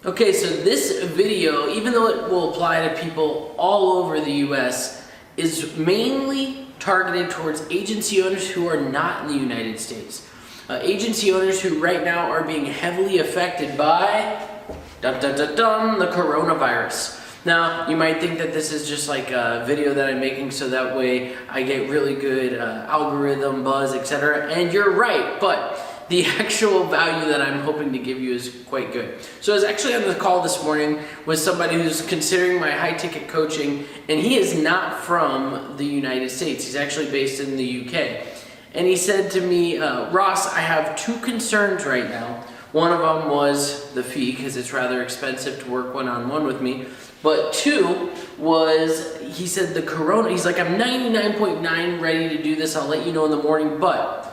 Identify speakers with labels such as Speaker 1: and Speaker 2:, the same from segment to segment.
Speaker 1: Okay, so this video, even though it will apply to people all over the US, is mainly targeted towards agency owners who are not in the United States. Agency owners who right now are being heavily affected by the coronavirus. Now, you might think that this is just like a video that I'm making so that way I get really good algorithm buzz, etc. And you're right, but the actual value that I'm hoping to give you is quite good. So I was actually on the call this morning with somebody who's considering my high ticket coaching, and he is not from the United States. He's actually based in the UK. And he said to me, Ross, I have two concerns right now. One of them was the fee, because it's rather expensive to work one-on-one with me. But two was, he said the corona, he's like, I'm 99.9 ready to do this. I'll let you know in the morning, but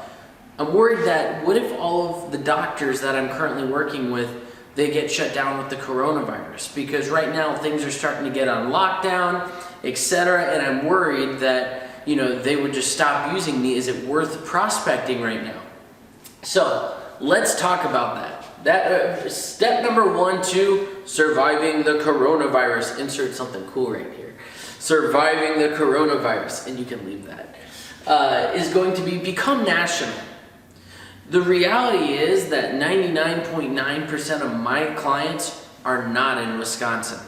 Speaker 1: I'm worried that what if all of the doctors that I'm currently working with, they get shut down with the coronavirus? Because right now things are starting to get on lockdown, etc. And I'm worried that, they would just stop using me. Is it worth prospecting right now? So let's talk about that. Step number 1 to surviving the coronavirus. Insert something cool right here. Surviving the coronavirus, and you can leave that, is going to become national. The reality is that 99.9% of my clients are not in Wisconsin.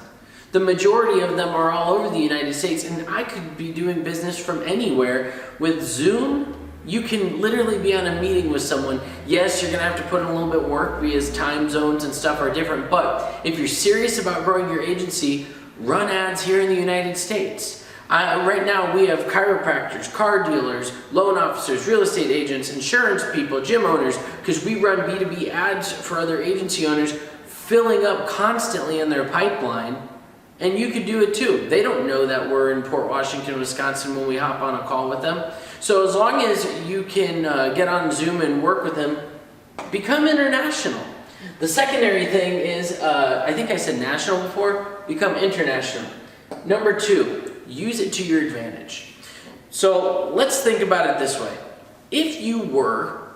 Speaker 1: The majority of them are all over the United States, and I could be doing business from anywhere. With Zoom, you can literally be on a meeting with someone. Yes, you're gonna have to put in a little bit of work because time zones and stuff are different, but if you're serious about growing your agency, run ads here in the United States. Right now we have chiropractors, car dealers, loan officers, real estate agents, insurance people, gym owners, because we run B2B ads for other agency owners, filling up constantly in their pipeline, and you could do it too. They don't know that we're in Port Washington, Wisconsin when we hop on a call with them. So as long as you can get on Zoom and work with them, become international. The secondary thing is, I think I said national before, become international. Number 2, use it to your advantage. So let's think about it this way. If you were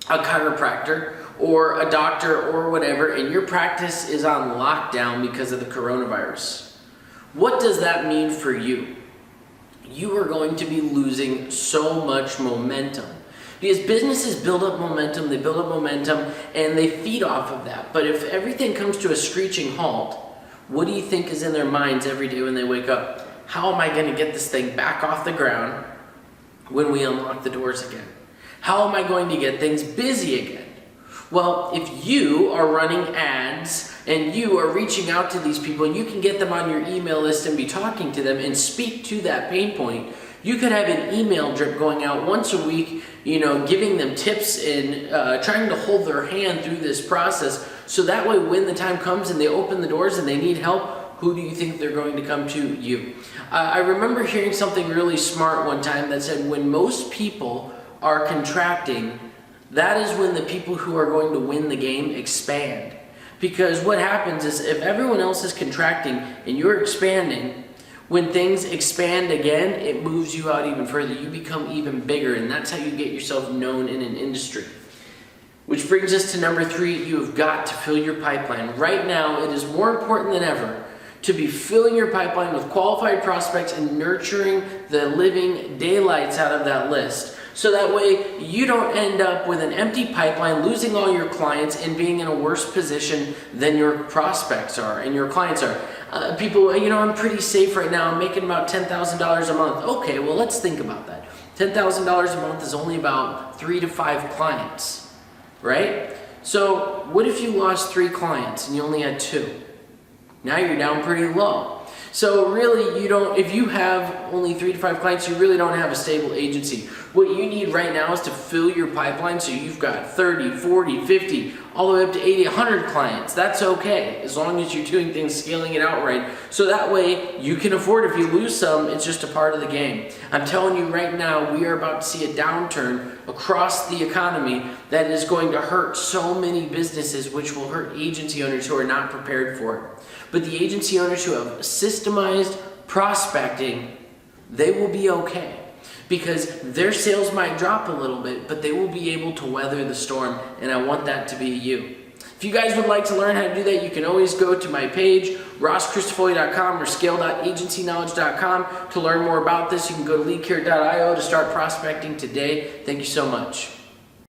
Speaker 1: a chiropractor or a doctor or whatever, and your practice is on lockdown because of the coronavirus, what does that mean for you? You are going to be losing so much momentum. Because businesses build up momentum, and they feed off of that. But if everything comes to a screeching halt, what do you think is in their minds every day when they wake up? How am I going to get this thing back off the ground when we unlock the doors again? How am I going to get things busy again? Well, if you are running ads and you are reaching out to these people and you can get them on your email list and be talking to them and speak to that pain point, you could have an email drip going out once a week, giving them tips and trying to hold their hand through this process. So that way, when the time comes and they open the doors and they need help, who do you think they're going to come to? You. I remember hearing something really smart one time that said, when most people are contracting, that is when the people who are going to win the game expand. Because what happens is if everyone else is contracting and you're expanding, when things expand again, it moves you out even further. You become even bigger, and that's how you get yourself known in an industry. Which brings us to number 3, you have got to fill your pipeline. Right now, it is more important than ever to be filling your pipeline with qualified prospects and nurturing the living daylights out of that list. So that way you don't end up with an empty pipeline, losing all your clients, and being in a worse position than your prospects are and your clients are. People, I'm pretty safe right now. I'm making about $10,000 a month. Okay, well, let's think about that. $10,000 a month is only about 3 to 5 clients, right? So what if you lost 3 clients and you only had 2? Now you're down pretty low. So really, if you have only 3 to 5 clients, you really don't have a stable agency. What you need right now is to fill your pipeline so you've got 30, 40, 50, all the way up to 80, 100 clients. That's okay, as long as you're doing things, scaling it out right. So that way, you can afford, if you lose some, it's just a part of the game. I'm telling you right now, we are about to see a downturn across the economy that is going to hurt so many businesses, which will hurt agency owners who are not prepared for it. But the agency owners who have systemized prospecting, they will be okay. Because their sales might drop a little bit, but they will be able to weather the storm, and I want that to be you. If you guys would like to learn how to do that, you can always go to my page, rosschristofulli.com or scale.agencyknowledge.com to learn more about this. You can go to leadcare.io to start prospecting today. Thank you so much.